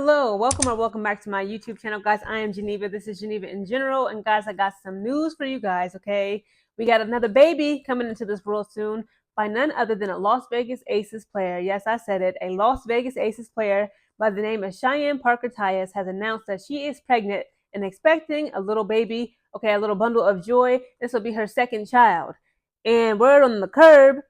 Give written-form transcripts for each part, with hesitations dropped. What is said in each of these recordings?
Hello, welcome back to my YouTube channel, guys. I am Geneva. This is Geneva in general, and guys, I got some news for you guys. Okay, we got another baby coming into this world soon by none other than a Las Vegas Aces player. Yes, I said it. A Las Vegas Aces player by the name of Cheyenne Parker-Tyus has announced that she is pregnant and expecting a little baby. Okay, a little bundle of joy. This will be her second child. And word on the curb,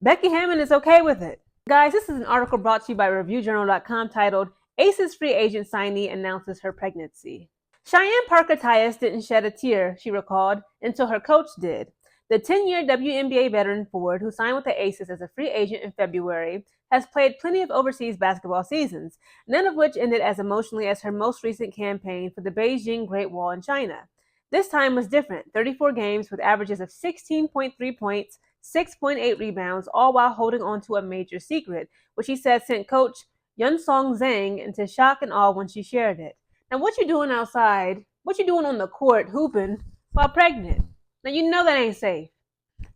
Becky Hammon is okay with it. Guys, this is an article brought to you by ReviewJournal.com titled Aces Free Agent Signee Announces Her Pregnancy. Cheyenne Parker-Tyus didn't shed a tear, she recalled, until her coach did. The 10-year WNBA veteran forward, who signed with the Aces as a free agent in February, has played plenty of overseas basketball seasons, none of which ended as emotionally as her most recent campaign for the Beijing Great Wall in China. This time was different, 34 games with averages of 16.3 points, 6.8 rebounds, all while holding on to a major secret, which he said sent coach Yunsong Zhang into shock and awe when she shared it. Now, what you doing outside? What you doing on the court hooping while pregnant? Now, you know that ain't safe.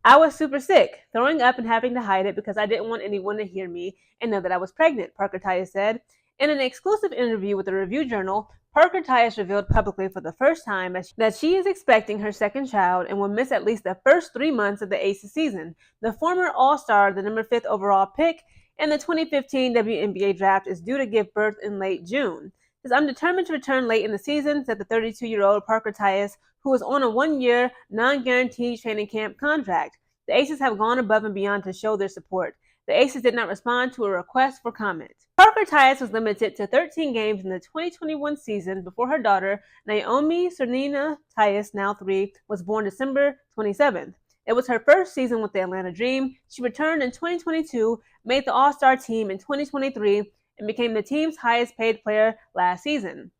I was super sick, throwing up and having to hide it because I didn't want anyone to hear me and know that I was pregnant, Parker-Tyus said. In an exclusive interview with the Review Journal, Parker-Tyus revealed publicly for the first time that she is expecting her second child and will miss at least the first 3 months of the Aces season. The former All-Star, the number 5th overall pick, and the 2015 WNBA draft is due to give birth in late June. Says, I'm determined to return late in the season, said the 32-year-old Parker-Tyus, who is on a 1-year, non-guaranteed training camp contract. The Aces have gone above and beyond to show their support. The Aces did not respond to a request for comment. Parker-Tyus was limited to 13 games in the 2021 season before her daughter, Naomi Cernina Tyus, now 3, was born December 27th. It was her first season with the Atlanta Dream. She returned in 2022, made the All-Star team in 2023, and became the team's highest-paid player last season.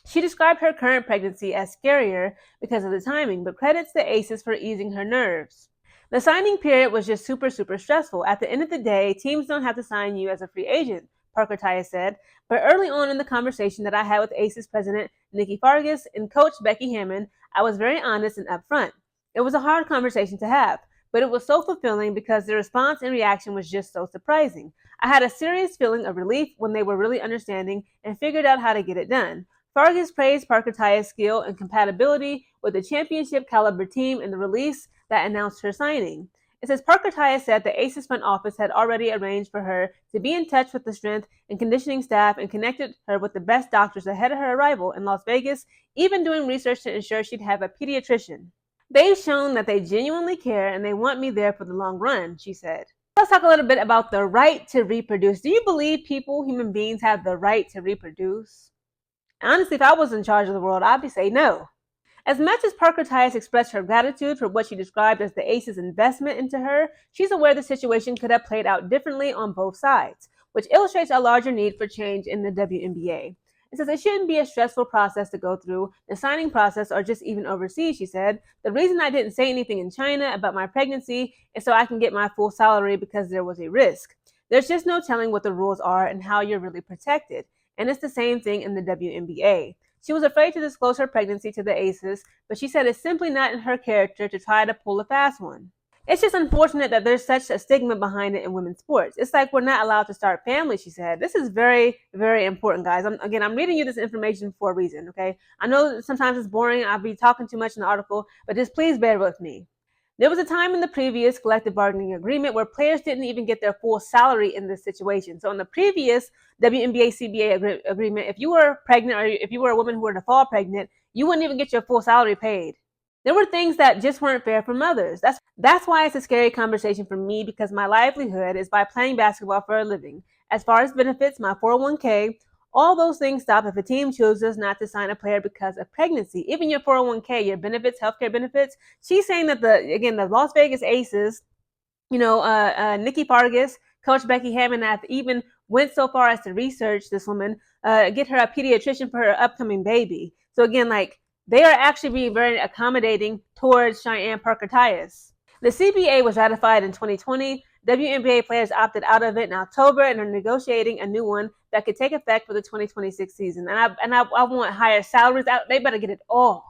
She described her current pregnancy as scarier because of the timing, but credits the Aces for easing her nerves. The signing period was just super stressful. At the end of the day, teams don't have to sign you as a free agent, Parker-Tyus said. But early on in the conversation that I had with Aces president Nikki Fargas and coach Becky Hammon, I was very honest and upfront. It was a hard conversation to have, but it was so fulfilling because the response and reaction was just so surprising. I had a serious feeling of relief when they were really understanding and figured out how to get it done. Fargas praised Parker-Tyus' skill and compatibility with the championship caliber team in the release that announced her signing. It says Parker-Tyus said the Aces front office had already arranged for her to be in touch with the strength and conditioning staff and connected her with the best doctors ahead of her arrival in Las Vegas, even doing research to ensure she'd have a pediatrician. They've shown that they genuinely care and they want me there for the long run, she said. Let's talk a little bit about the right to reproduce. Do you believe human beings, have the right to reproduce? Honestly, if I was in charge of the world, I'd be saying no. As much as Parker-Tyus expressed her gratitude for what she described as the Aces' investment into her, she's aware the situation could have played out differently on both sides, which illustrates a larger need for change in the WNBA. It says it shouldn't be a stressful process to go through, the signing process or just even overseas, she said. The reason I didn't say anything in China about my pregnancy is so I can get my full salary because there was a risk. There's just no telling what the rules are and how you're really protected. And it's the same thing in the WNBA. She was afraid to disclose her pregnancy to the Aces, but she said it's simply not in her character to try to pull a fast one. It's just unfortunate that there's such a stigma behind it in women's sports. It's like we're not allowed to start families, she said. This is very important, guys. I'm reading you this information for a reason, okay? I know sometimes it's boring. I'll be talking too much in the article, but just please bear with me. There was a time in the previous collective bargaining agreement where players didn't even get their full salary in this situation. So in the previous WNBA CBA agreement, if you were pregnant or if you were a woman who were to fall pregnant, you wouldn't even get your full salary paid. There were things that just weren't fair for mothers. That's why it's a scary conversation for me, because my livelihood is by playing basketball for a living. As far as benefits, my 401k, all those things stop if a team chooses not to sign a player because of pregnancy. Even your 401k, your benefits, healthcare benefits. She's saying that the Las Vegas Aces, Nikki Fargas, Coach Becky Hammon, have even went so far as to research this woman, get her a pediatrician for her upcoming baby. So again, they are actually being very accommodating towards Cheyenne Parker-Tyus. The CBA was ratified in 2020. WNBA players opted out of it in October and are negotiating a new one that could take effect for the 2026 season. And I want higher salaries out. They better get it all.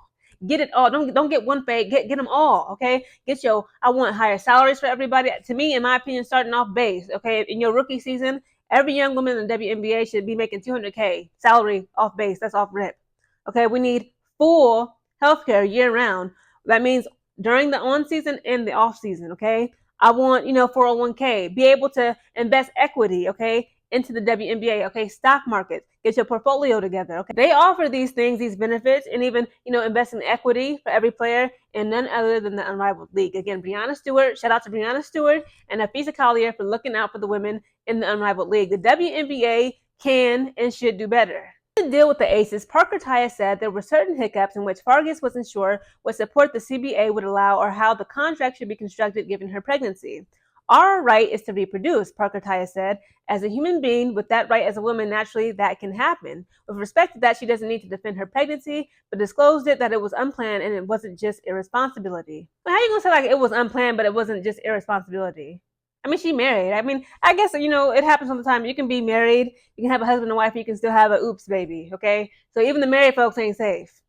Get it all. Don't get one pay. Get them all. Okay. I want higher salaries for everybody. To me, in my opinion, starting off base. Okay. In your rookie season, Every young woman in the WNBA should be making $200K salary off base. That's off rip. Okay, we need full healthcare year round. That means during the on season and the off season. Okay, I want 401k, be able to invest equity. Okay, into the WNBA. Okay, stock market, get your portfolio together. Okay, they offer these things, these benefits, and even invest in equity for every player, and none other than the Unrivaled League. Again, Breanna Stewart, shout out to Breanna Stewart and Afisa Collier for looking out for the women in the Unrivaled League. The WNBA can and should do better. To deal with the Aces, Parker-Tyus said there were certain hiccups in which Fargus wasn't sure what support the CBA would allow or how the contract should be constructed given her pregnancy. Our right is to reproduce, Parker-Tyus said. As a human being with that right as a woman, naturally that can happen. With respect to that, she doesn't need to defend her pregnancy, but disclosed that it was unplanned and it wasn't just irresponsibility. But how are you going to say like it was unplanned, but it wasn't just irresponsibility? I mean, she married. I mean, I guess, it happens all the time. You can be married, you can have a husband and wife, and you can still have a oops baby, okay? So even the married folks ain't safe.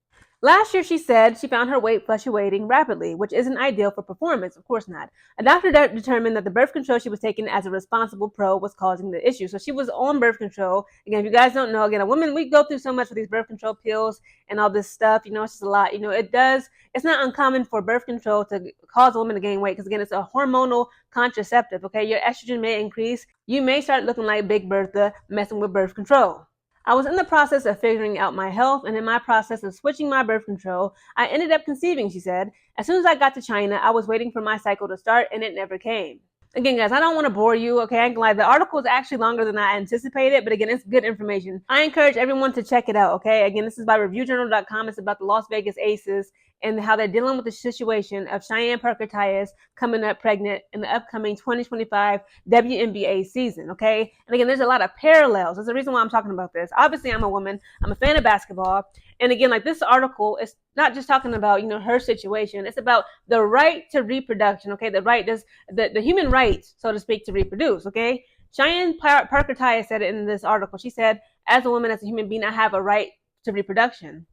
Last year, she said she found her weight fluctuating rapidly, which isn't ideal for performance. Of course not. A doctor determined that the birth control she was taking as a responsible pro was causing the issue. So she was on birth control. Again, if you guys don't know, again, a woman, we go through so much with these birth control pills and all this stuff. It's just a lot. It's not uncommon for birth control to cause a woman to gain weight because, again, it's a hormonal contraceptive, okay? Your estrogen may increase. You may start looking like Big Bertha messing with birth control. I was in the process of figuring out my health, and in my process of switching my birth control, I ended up conceiving, she said. As soon as I got to China, I was waiting for my cycle to start, and it never came. Again, guys, I don't want to bore you, okay? I ain't gonna lie. The article is actually longer than I anticipated, but again, it's good information. I encourage everyone to check it out, okay? Again, this is by reviewjournal.com. It's about the Las Vegas Aces and how they're dealing with the situation of Cheyenne Parker-Tyus coming up pregnant in the upcoming 2025 WNBA season, okay? And again, there's a lot of parallels. There's a reason why I'm talking about this. Obviously, I'm a woman. I'm a fan of basketball. And again, like this article is not just talking about, her situation. It's about the right to reproduction, okay? The human right, so to speak, to reproduce, okay? Cheyenne Parker-Tyus said it in this article. She said, as a woman, as a human being, I have a right to reproduction.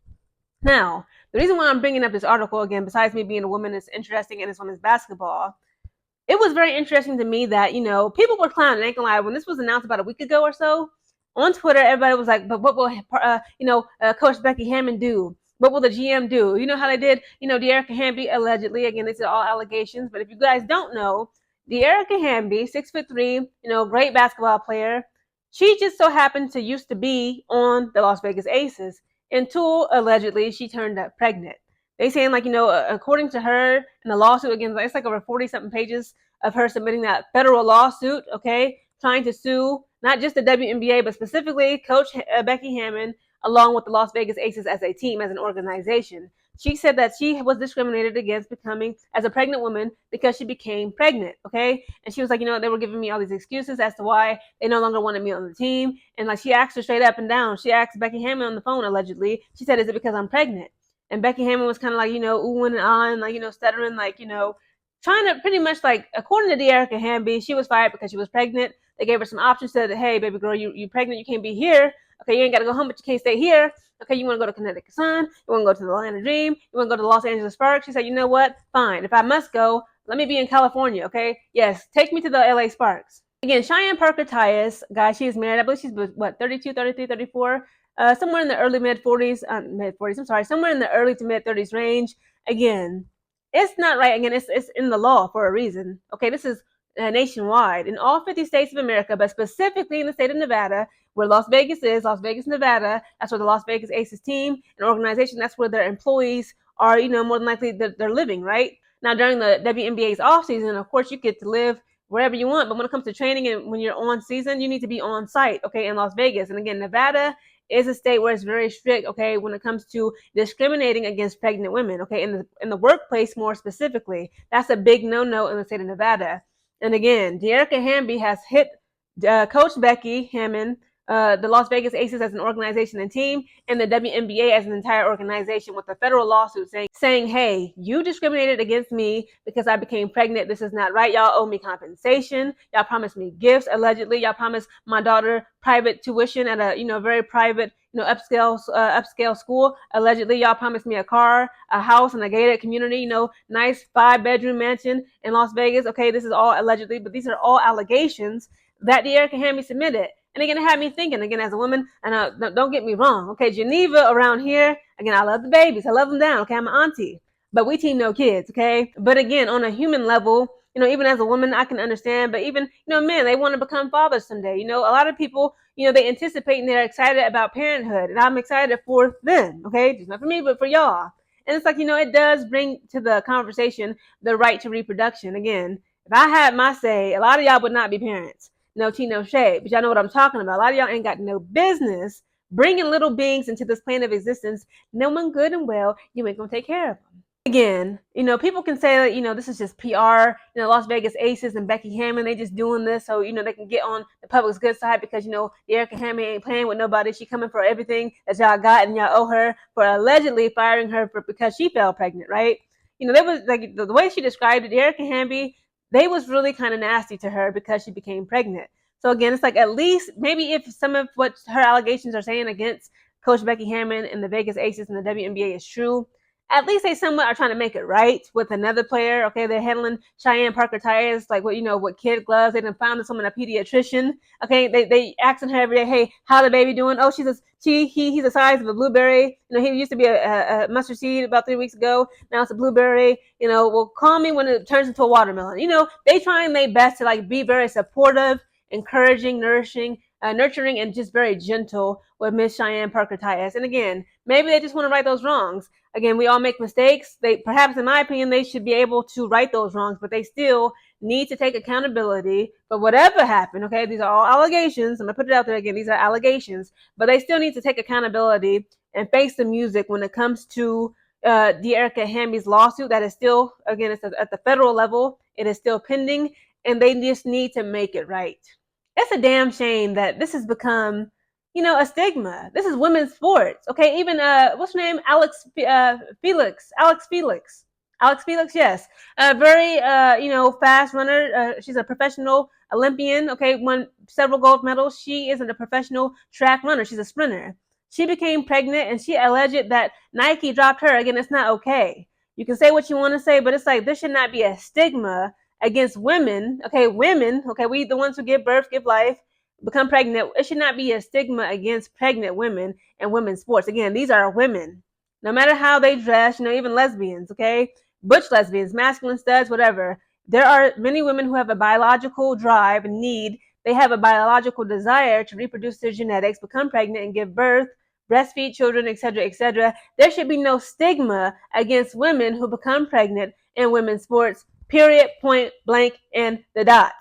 Now, the reason why I'm bringing up this article, again, besides me being a woman, is interesting in this women's basketball. It was very interesting to me that, people were clowning. I ain't gonna lie. When this was announced about a week ago or so, on Twitter, everybody was like, but what will, Coach Becky Hammon do? What will the GM do? You know how they did, De'Erica Hamby, allegedly. Again, these are all allegations. But if you guys don't know, De'Erica Hamby, 6'3", great basketball player. She just so happened to used to be on the Las Vegas Aces until allegedly she turned up pregnant. They saying according to her in the lawsuit, again, it's like over 40-something pages of her submitting that federal lawsuit, okay, trying to sue not just the WNBA, but specifically Coach Becky Hammon, along with the Las Vegas Aces as a team, as an organization. She said that she was discriminated against becoming as a pregnant woman because she became pregnant, okay? And she was like, they were giving me all these excuses as to why they no longer wanted me on the team. And she asked her straight up and down. She asked Becky Hammon on the phone, allegedly. She said, is it because I'm pregnant? And Becky Hammon was kind of oohing and ahhing, stuttering, trying to pretty much according to De'Erica Hamby, she was fired because she was pregnant. They gave her some options, said, hey, baby girl, you pregnant, you can't be here. Okay, you ain't got to go home, but you can't stay here. Okay, you want to go to Connecticut Sun, you want to go to the Atlanta Dream, you want to go to the Los Angeles Sparks. She said, you know what? Fine. If I must go, let me be in California, okay? Yes, take me to the LA Sparks. Again, Cheyenne Parker-Tyus, guys, she is married. I believe she's, 32, 33, 34? Somewhere in the early mid-40s, somewhere in the early to mid-30s range. Again, it's not right. Again, it's in the law for a reason. Okay, this is nationwide in all 50 states of America, but specifically in the state of Nevada, where Las Vegas is, Las Vegas, Nevada. That's where the Las Vegas Aces team and organization, that's where their employees are, more than likely they're living, right? Now, during the WNBA's off season, of course, you get to live wherever you want. But when it comes to training and when you're on season, you need to be on site, okay, in Las Vegas. And again, Nevada is a state where it's very strict, okay, when it comes to discriminating against pregnant women, okay, in the workplace more specifically. That's a big no-no in the state of Nevada. And again, De'Erica Hamby has hit Coach Becky Hammon, the Las Vegas Aces as an organization and team, and the WNBA as an entire organization with a federal lawsuit saying, hey, you discriminated against me because I became pregnant. This is not right. Y'all owe me compensation. Y'all promised me gifts, allegedly. Y'all promised my daughter private tuition at a, very private, upscale school. Allegedly, y'all promised me a car, a house, and a gated community, nice 5-bedroom mansion in Las Vegas. Okay, this is all allegedly, but these are all allegations that De'Erica Hamby submitted. And again, it had me thinking, again, as a woman, and don't get me wrong, okay, Geneva around here, again, I love the babies. I love them down, okay, I'm an auntie. But we team no kids, okay? But again, on a human level, even as a woman, I can understand. But even, men, they want to become fathers someday. A lot of people, they anticipate and they're excited about parenthood. And I'm excited for them, okay? Just not for me, but for y'all. And it's like, it does bring to the conversation the right to reproduction. Again, if I had my say, a lot of y'all would not be parents. No tea, no shade. But y'all know what I'm talking about. A lot of y'all ain't got no business bringing little beings into this plane of existence, knowing good and well you ain't going to take care of them. Again, people can say that, this is just PR, Las Vegas Aces and Becky Hammon, they just doing this so, they can get on the public's good side because, De'Erica Hammon ain't playing with nobody. She coming for everything that y'all got and y'all owe her for allegedly firing her because she fell pregnant, right? There was like the way she described it, De'Erica Hamby, they was really kind of nasty to her because she became pregnant. So again, it's like at least maybe if some of what her allegations are saying against Coach Becky Hammon and the Vegas Aces and the WNBA is true, at least they somewhat are trying to make it right with another player. Okay, they're handling Cheyenne Parker-Tyus like what kid gloves. They done found someone, a pediatrician. Okay, they asking her every day, hey, how the baby doing? Oh, he's the size of a blueberry. He used to be a mustard seed about 3 weeks ago. Now it's a blueberry. Well, call me when it turns into a watermelon. They try and their best to be very supportive, encouraging, nurturing, and just very gentle with Miss Cheyenne Parker-Tyus. And again, maybe they just want to right those wrongs. Again, we all make mistakes. Perhaps, in my opinion, they should be able to right those wrongs, but they still need to take accountability for whatever happened. Okay, these are all allegations. I'm gonna put it out there again. These are allegations, but they still need to take accountability and face the music when it comes to De'Erica Hamby's lawsuit. That is still, again, it's at the federal level. It is still pending, and they just need to make it right. It's a damn shame that this has become a stigma. This is women's sports. Okay, even what's her name? Alex Felix. Yes, a very fast runner. She's a professional Olympian. Okay, won several gold medals. She isn't a professional track runner. She's a sprinter. She became pregnant and she alleged that Nike dropped her. Again, it's not okay. You can say what you want to say, but it's like there should not be a stigma against women. Okay, we the ones who give birth, give life, become pregnant. It should not be a stigma against pregnant women and women's sports. Again, these are women. No matter how they dress, even lesbians, okay? Butch lesbians, masculine studs, whatever. There are many women who have a biological drive and need. They have a biological desire to reproduce their genetics, become pregnant and give birth, breastfeed children, etc., etc. There should be no stigma against women who become pregnant in women's sports, period, point blank, and the dot.